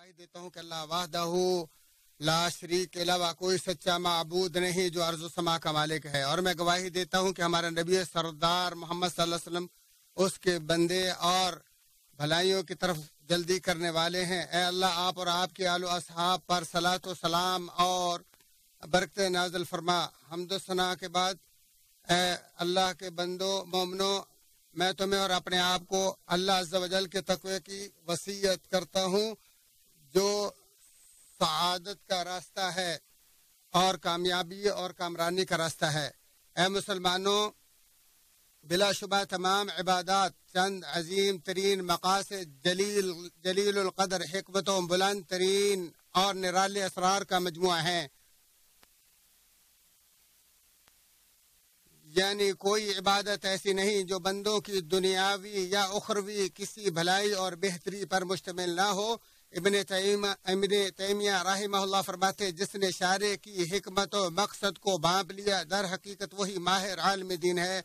گواہی دیتا ہوں کہ اللہ وحدہ لا شریک کے علاوہ کوئی سچا معبود نہیں جو ارض و سما کا مالک ہے، اور میں گواہی دیتا ہوں کہ ہمارا نبی سردار محمد صلی اللہ علیہ وسلم اس کے بندے اور بھلائیوں کی طرف جلدی کرنے والے ہیں۔ اے اللہ، آپ اور آپ کے آل و اصحاب پر صلاۃ و سلام اور برکت نازل فرما۔ حمد و ثنا کے بعد اے اللہ کے بندو مومنو، میں تمہیں اور اپنے آپ کو اللہ عز و جل کے تقوی کی وصیت کرتا ہوں جو سعادت کا راستہ ہے اور کامیابی اور کامرانی کا راستہ ہے۔ اے مسلمانوں، بلا شبہ تمام عبادات چند عظیم ترین مقاصد، جلیل القدر حکمتوں، بلند ترین اور نرالے اسرار کا مجموعہ ہیں۔ یعنی کوئی عبادت ایسی نہیں جو بندوں کی دنیاوی یا اخروی کسی بھلائی اور بہتری پر مشتمل نہ ہو۔ ابن تیمیہ رحمہ اللہ فرماتے، جس نے شارع کی حکمت و مقصد کو بانپ لیا در حقیقت وہی ماہر عالم دین ہے۔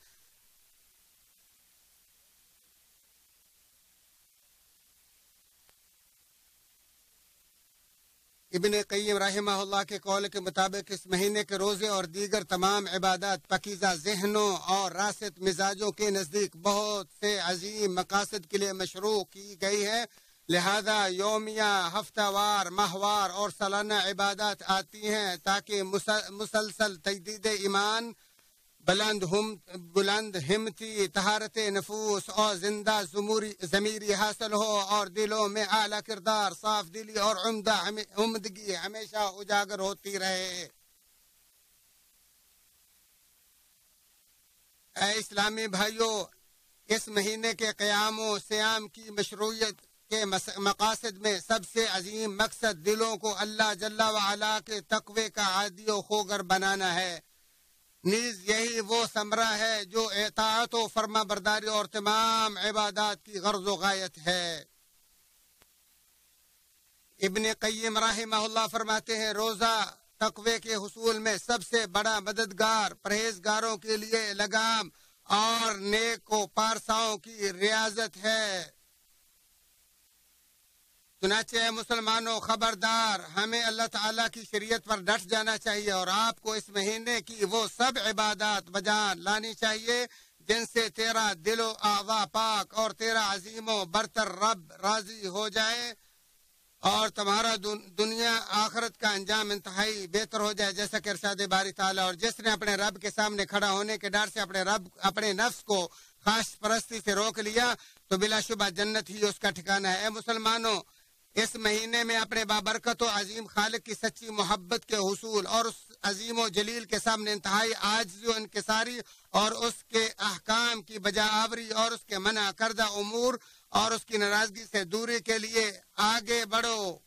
ابن قیم رحمہ اللہ کے قول کے مطابق اس مہینے کے روزے اور دیگر تمام عبادات پاکیزہ ذہنوں اور راست مزاجوں کے نزدیک بہت سے عظیم مقاصد کے لیے مشروع کی گئی ہے، لہذا یومیہ، ہفتہ وار، ماہوار اور سالانہ عبادات آتی ہیں تاکہ مسلسل تجدید ایمان، بلند ہمتی، طہارت نفوس اور زندہ ضمیری حاصل ہو اور دلوں میں اعلیٰ کردار، صاف دلی اور عمدگی ہمیشہ اجاگر ہوتی رہے۔ اے اسلامی بھائیوں، اس مہینے کے قیام و سیام کی مشروعیت کے مقاصد میں سب سے عظیم مقصد دلوں کو اللہ جل وعلا کے تقوی کا عادی و خوگر بنانا ہے۔ نیز یہی وہ ثمرہ ہے جو اطاعت و فرما برداری اور تمام عبادات کی غرض و غایت ہے۔ ابن قیم رحمہ اللہ فرماتے ہیں، روزہ تقوی کے حصول میں سب سے بڑا مددگار، پرہیزگاروں کے لیے لگام اور نیک و پارساؤں کی ریاضت ہے۔ چنانچہ مسلمانوں، خبردار، ہمیں اللہ تعالیٰ کی شریعت پر ڈٹ جانا چاہیے اور آپ کو اس مہینے کی وہ سب عبادات بجان لانی چاہیے جن سے تیرا دل و اعضاء پاک اور تیرا عظیم و برتر رب راضی ہو جائے اور تمہارا دنیا آخرت کا انجام انتہائی بہتر ہو جائے، جیسا کہ ارشاد باری تعالیٰ۔ اور جس نے اپنے رب کے سامنے کھڑا ہونے کے ڈر سے اپنے نفس کو خاص پرستی سے روک لیا تو بلا شبہ جنت ہی اس کا ٹھکانہ ہے۔ اے مسلمانوں، اس مہینے میں اپنے بابرکت و عظیم خالق کی سچی محبت کے حصول اور اس عظیم و جلیل کے سامنے انتہائی عاجزی و انکساری اور اس کے احکام کی بجا آوری اور اس کے منع کردہ امور اور اس کی ناراضگی سے دوری کے لیے آگے بڑھو۔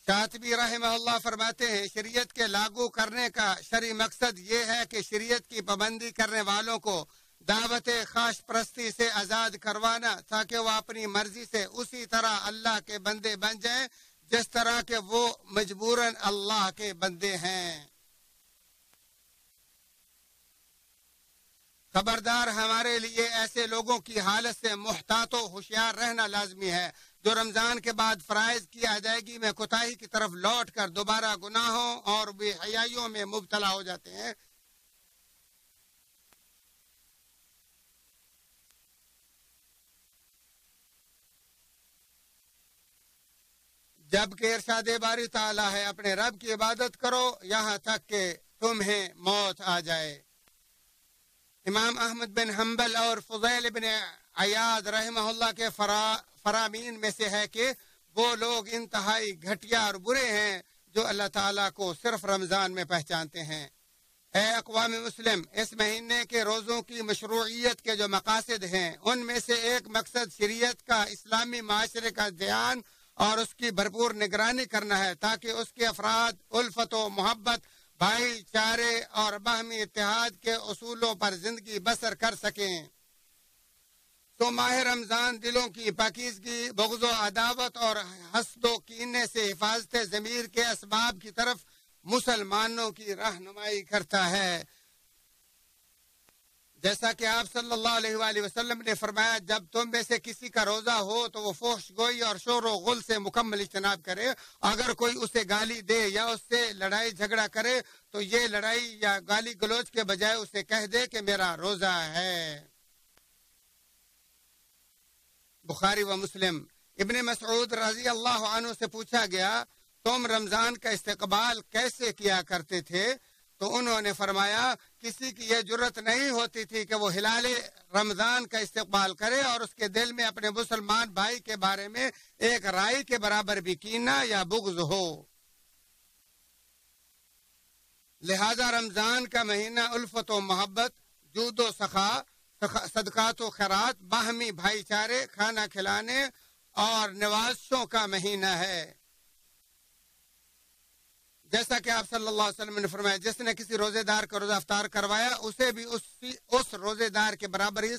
شاطبی رحمہ اللہ فرماتے ہیں، شریعت کے لاگو کرنے کا شرعی مقصد یہ ہے کہ شریعت کی پابندی کرنے والوں کو دعوت خاص پرستی سے آزاد کروانا تاکہ وہ اپنی مرضی سے اسی طرح اللہ کے بندے بن جائیں جس طرح کہ وہ مجبوراً اللہ کے بندے ہیں۔ خبردار، ہمارے لیے ایسے لوگوں کی حالت سے محتاط و ہوشیار رہنا لازمی ہے جو رمضان کے بعد فرائض کی ادائیگی میں کوتاہی کی طرف لوٹ کر دوبارہ گناہوں اور بے حیائیوں میں مبتلا ہو جاتے ہیں۔ جبکہ ارشاد باری تعالیٰ ہے، اپنے رب کی عبادت کرو یہاں تک کہ تمہیں موت آ جائے۔ امام احمد بن حنبل اور فضیل بن عیاض رحمہ اللہ کے فرامین میں سے ہے کہ وہ لوگ انتہائی گھٹیا اور برے ہیں جو اللہ تعالیٰ کو صرف رمضان میں پہچانتے ہیں۔ اے اقوام مسلم، اس مہینے کے روزوں کی مشروعیت کے جو مقاصد ہیں ان میں سے ایک مقصد شریعت کا اسلامی معاشرے کا دھیان اور اس کی بھرپور نگرانی کرنا ہے تاکہ اس کے افراد الفت و محبت، بھائی چارے اور باہمی اتحاد کے اصولوں پر زندگی بسر کر سکیں۔ تو ماہ رمضان دلوں کی پاکیزگی، بغض و عداوت اور حسد و کینے سے حفاظت ضمیر کے اسباب کی طرف مسلمانوں کی رہنمائی کرتا ہے۔ جیسا کہ آپ صلی اللہ علیہ وآلہ وسلم نے فرمایا جب تم میں سے کسی کا روزہ ہو تو وہ فحش گوئی اور شور و غل سے مکمل اجتناب کرے. اگر کوئی اسے گالی دے یا اس سے لڑائی جھگڑا کرے تو یہ لڑائی یا گالی گلوچ کے بجائے اسے کہہ دے کہ میرا روزہ ہے. بخاری و مسلم. ابن مسعود رضی اللہ عنہ سے پوچھا گیا تم رمضان کا استقبال کیسے کیا کرتے تھے؟ تو انہوں نے فرمایا کسی کی یہ جرت نہیں ہوتی تھی کہ وہ ہلال رمضان کا استقبال کرے اور اس کے دل میں اپنے مسلمان بھائی کے بارے میں ایک رائی کے برابر بھی کینہ یا بغض ہو. لہذا رمضان کا مہینہ الفت و محبت، جود و سخا، صدقات و خیرات، باہمی بھائی چارے، کھانا کھلانے اور نوازشوں کا مہینہ ہے. جیسا کہ آپ صلی اللہ علیہ وسلم نے فرمایا جس نے کسی روزے دار کا روزہ افطار کروایا اسے بھی اس روزے دار کے برابر ہی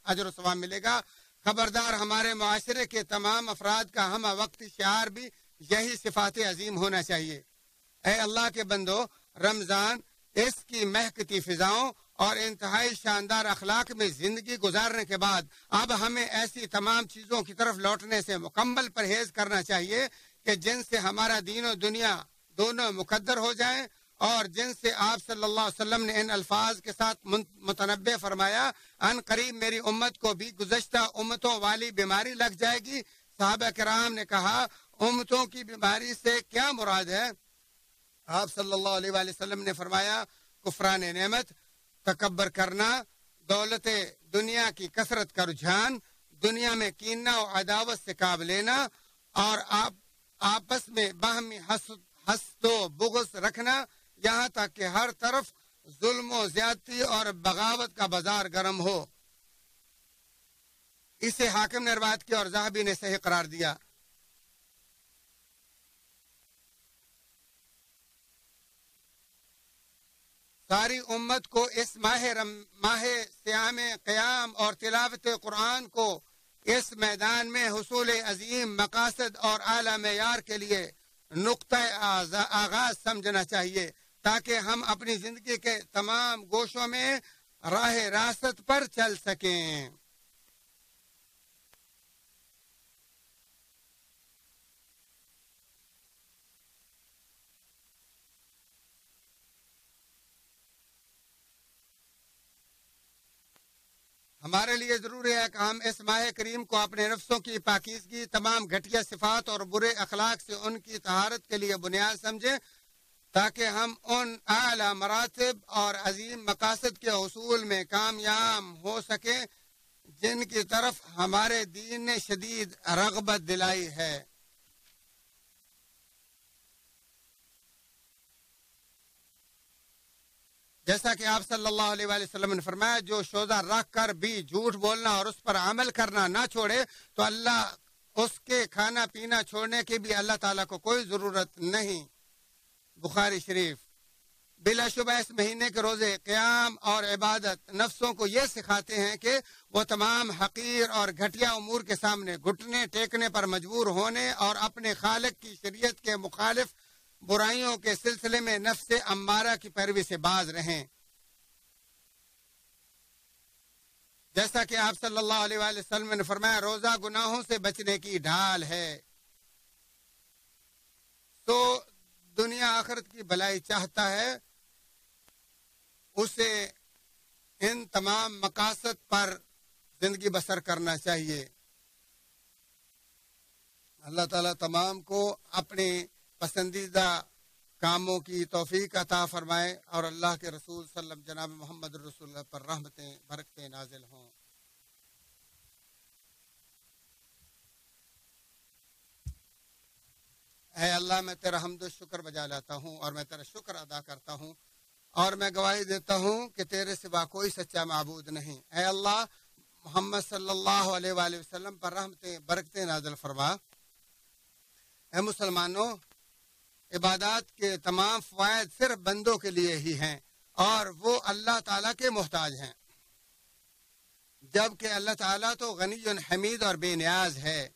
اجر و ثواب ملے گا. خبردار ہمارے معاشرے کے تمام افراد کا ہم وقتی شعار بھی یہی صفات عظیم ہونا چاہیے. اے اللہ کے بندو، رمضان اس کی مہکتی فضاؤں اور انتہائی شاندار اخلاق میں زندگی گزارنے کے بعد اب ہمیں ایسی تمام چیزوں کی طرف لوٹنے سے مکمل پرہیز کرنا چاہیے کہ جن سے ہمارا دین و دنیا دونوں مقدر ہو جائیں اور جن سے آپ صلی اللہ علیہ وسلم نے ان الفاظ کے ساتھ متنبع فرمایا ان قریب میری امت کو بھی گزشتہ امتوں والی بیماری لگ جائے گی. صحابہ کرام نے کہا امتوں کی بیماری سے کیا مراد ہے؟ آپ صلی اللہ علیہ وآلہ وسلم نے فرمایا کفران نعمت، تکبر کرنا، دولت دنیا کی کثرت کا رجحان، دنیا میں کینہ و عداوت سے کام لینا اور آپس میں باہمی حسد و بغض رکھنا، یہاں تک کہ ہر طرف ظلم و زیادتی اور بغاوت کا بازار گرم ہو. اسے حاکم نے روایت کیا اور ذہبی نے صحیح قرار دیا. ساری امت کو اس ماہ صیام قیام اور تلاوت قرآن کو اس میدان میں حصول عظیم مقاصد اور اعلیٰ معیار کے لیے نقطہ آغاز سمجھنا چاہیے تاکہ ہم اپنی زندگی کے تمام گوشوں میں راہ راست پر چل سکیں. ہمارے لیے ضروری ہے کہ ہم اس ماہ کریم کو اپنے نفسوں کی پاکیزگی، تمام گھٹیا صفات اور برے اخلاق سے ان کی طہارت کے لیے بنیاد سمجھیں تاکہ ہم ان اعلیٰ مراتب اور عظیم مقاصد کے حصول میں کامیاب ہو سکیں جن کی طرف ہمارے دین نے شدید رغبت دلائی ہے. جیسا کہ آپ صلی اللہ علیہ وآلہ وسلم نے فرمایا جو شوزہ رکھ کر بھی جھوٹ بولنا اور اس پر عمل کرنا نہ چھوڑے تو اللہ اس کے کھانا پینا چھوڑنے کی بھی اللہ تعالیٰ کو کوئی ضرورت نہیں. بخاری شریف. بلا شبہ اس مہینے کے روزے، قیام اور عبادت نفسوں کو یہ سکھاتے ہیں کہ وہ تمام حقیر اور گھٹیا امور کے سامنے گھٹنے ٹیکنے پر مجبور ہونے اور اپنے خالق کی شریعت کے مخالف برائیوں کے سلسلے میں نفس امارہ کی پیروی سے باز رہیں. جیسا کہ آپ صلی اللہ علیہ وآلہ وسلم نے فرمایا روزہ گناہوں سے بچنے کی ڈھال ہے. تو دنیا آخرت کی بھلائی چاہتا ہے اسے ان تمام مقاصد پر زندگی بسر کرنا چاہیے. اللہ تعالیٰ تمام کو اپنے پسندیدہ کاموں کی توفیق عطا فرمائے اور اللہ کے رسول صلی اللہ علیہ وسلم جناب محمد رسول اللہ پر رحمتیں برکتیں نازل ہوں. اے اللہ میں تیرا حمد و شکر بجا لاتا ہوں اور میں تیرا شکر ادا کرتا ہوں اور میں گواہی دیتا ہوں کہ تیرے سوا کوئی سچا معبود نہیں. اے اللہ محمد صلی اللہ علیہ وآلہ وسلم پر رحمتیں برکتیں نازل فرما. اے مسلمانوں، عبادات کے تمام فوائد صرف بندوں کے لیے ہی ہیں اور وہ اللہ تعالیٰ کے محتاج ہیں، جبکہ اللہ تعالیٰ تو غنی حمید اور بے نیاز ہے.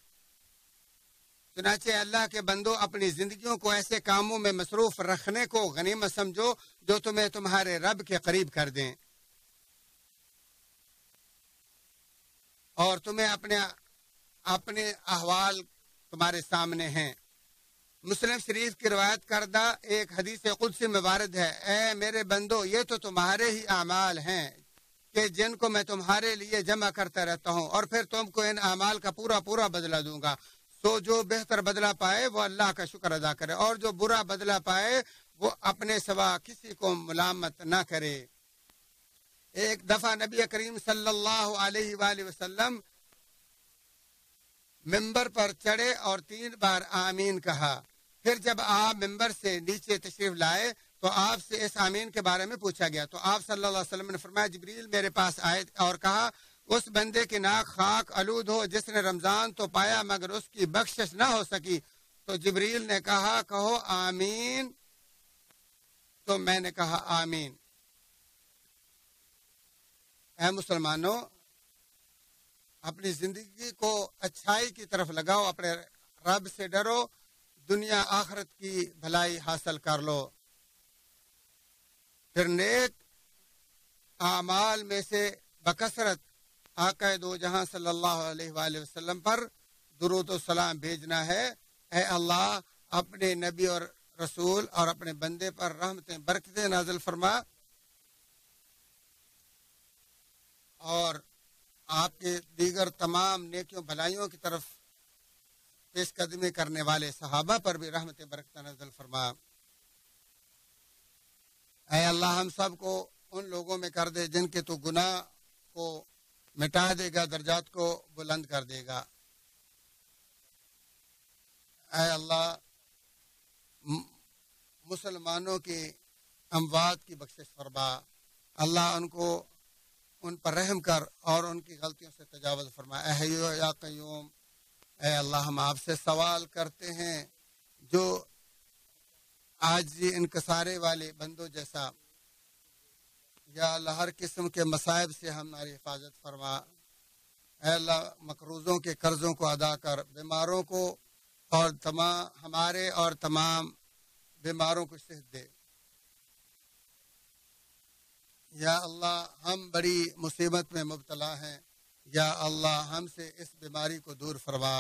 چنانچہ اللہ کے بندوں اپنی زندگیوں کو ایسے کاموں میں مصروف رکھنے کو غنیمت سمجھو جو تمہیں تمہارے رب کے قریب کر دیں. اور تمہیں اپنے احوال تمہارے سامنے ہیں۔ مسلم شریف کی روایت کردہ ایک حدیث قدسی میں وارد ہے، اے میرے بندو، یہ تو تمہارے ہی اعمال ہیں کہ جن کو میں تمہارے لیے جمع کرتا رہتا ہوں، اور پھر تم کو ان اعمال کا پورا پورا بدلہ دوں گا۔ سو جو بہتر بدلہ پائے وہ اللہ کا شکر ادا کرے، اور جو برا بدلہ پائے وہ اپنے سوا کسی کو ملامت نہ کرے۔ ایک دفعہ نبی کریم صلی اللہ علیہ وآلہ وسلم ممبر پر چڑھے اور 3 بار آمین کہا۔ پھر جب آپ ممبر سے نیچے تشریف لائے تو آپ سے اس آمین کے بارے میں پوچھا گیا، تو آپ صلی اللہ علیہ وسلم نے فرمایا، جبریل میرے پاس آئے اور کہا، اس بندے کی ناک خاک آلود ہو جس نے رمضان تو پایا مگر اس کی بخشش نہ ہو سکی۔ تو جبریل نے کہا، کہو آمین، تو میں نے کہا آمین۔ اے مسلمانوں، اپنی زندگی کو اچھائی کی طرف لگاؤ، اپنے رب سے ڈرو، دنیا آخرت کی بھلائی حاصل کر لو۔ پھر نیک اعمال میں سے بکثرت آقا دو جہاں صلی اللہ علیہ وآلہ وسلم پر درود و سلام بھیجنا ہے۔ اے اللہ، اپنے نبی اور رسول اور اپنے بندے پر رحمتیں برکتیں نازل فرما، اور آپ کے دیگر تمام نیکیوں بھلائیوں کی طرف پیش قدمی کرنے والے صحابہ پر بھی رحمت برکتیں نازل فرما۔ اے اللہ، ہم سب کو ان لوگوں میں کر دے جن کے تو گناہ کو مٹا دے گا، درجات کو بلند کر دے گا۔ اے اللہ، مسلمانوں کے اموات کی بخشش فرما، اللہ ان پر رحم کر اور ان کی غلطیوں سے تجاوز فرما۔ اے حی یا قیوم، اے اللہ، ہم آپ سے سوال کرتے ہیں، جو عاجزی انکسارے والے بندوں جیسا، یا اللہ ہر قسم کے مصائب سے ہماری حفاظت فرما۔ اے اللہ، مقروضوں کے قرضوں کو ادا کر، بیماروں کو اور ہمارے اور تمام بیماروں کو صحت دے۔ یا اللہ، ہم بڑی مصیبت میں مبتلا ہیں، یا اللہ ہم سے اس بیماری کو دور فرما،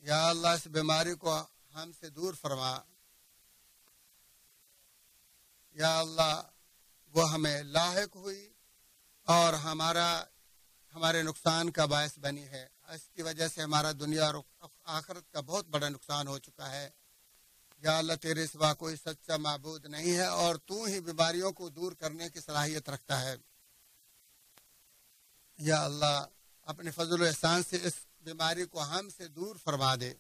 یا اللہ اس بیماری کو ہم سے دور فرما۔ یا اللہ، وہ ہمیں لاحق ہوئی اور ہمارے نقصان کا باعث بنی ہے، اس کی وجہ سے ہمارا دنیا اور آخرت کا بہت بڑا نقصان ہو چکا ہے۔ یا اللہ، تیرے سوا کوئی سچا معبود نہیں ہے، اور تو ہی بیماریوں کو دور کرنے کی صلاحیت رکھتا ہے۔ یا اللہ، اپنے فضل و احسان سے اس بیماری کو ہم سے دور فرما دے۔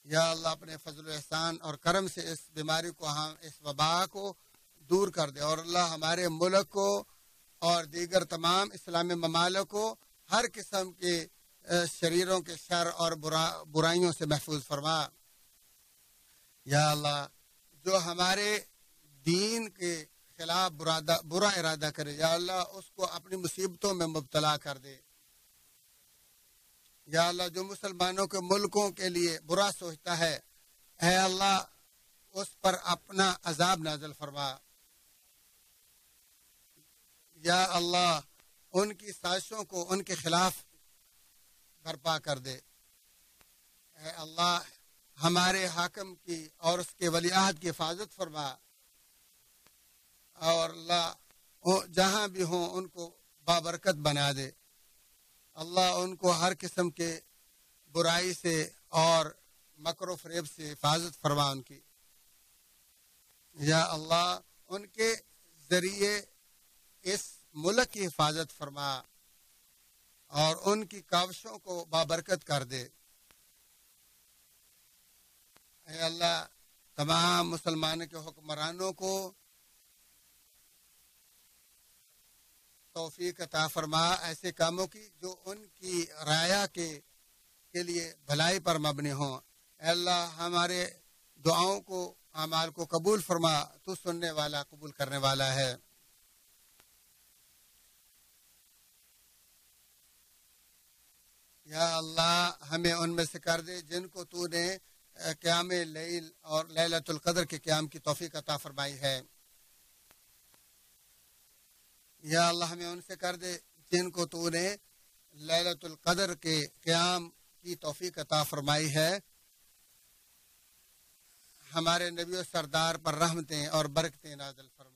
یا اللہ، اپنے فضل و احسان اور کرم سے اس بیماری کو اس وبا کو دور کر دے، اور اللہ ہمارے ملک کو اور دیگر تمام اسلامی ممالک کو ہر قسم کے شریروں کے شر اور برائیوں سے محفوظ فرما۔ یا اللہ، جو ہمارے دین کے خلاف برا ارادہ کرے، یا اللہ اس کو اپنی مصیبتوں میں مبتلا کر دے۔ یا اللہ، جو مسلمانوں کے ملکوں کے لیے برا سوچتا ہے، اے اللہ اس پر اپنا عذاب نازل فرما۔ یا اللہ، ان کی سازشوں کو ان کے خلاف برپا کر دے۔ اے اللہ، ہمارے حاکم کی اور اس کے ولی عہد کی حفاظت فرما، اور اللہ جہاں بھی ہوں ان کو بابرکت بنا دے۔ اللہ ان کو ہر قسم کے برائی سے اور مکر و فریب سے حفاظت فرما ان کی۔ یا اللہ، ان کے ذریعے اس ملک کی حفاظت فرما اور ان کی کاوشوں کو بابرکت کر دے۔ اے اللہ، تمام مسلمانوں کے حکمرانوں کو توفیق عطا فرما ایسے کاموں کی جو ان کی رعایا کے لیے بھلائی پر مبنی ہوں۔ اے اللہ، ہمارے دعاؤں کو، اعمال کو قبول فرما، تو سننے والا قبول کرنے والا ہے۔ یا اللہ، ہمیں ان میں سے کر دے جن کو تو نے قیام لیل اور لیلۃ القدر کے قیام کی توفیق عطا فرمائی ہے۔ یا اللہ، ہمیں ان سے کر دے جن کو تو نے لیلۃ القدر کے قیام کی توفیق عطا فرمائی ہے، ہمارے نبی و سردار پر رحمتیں اور برکتیں نازل فرمائے۔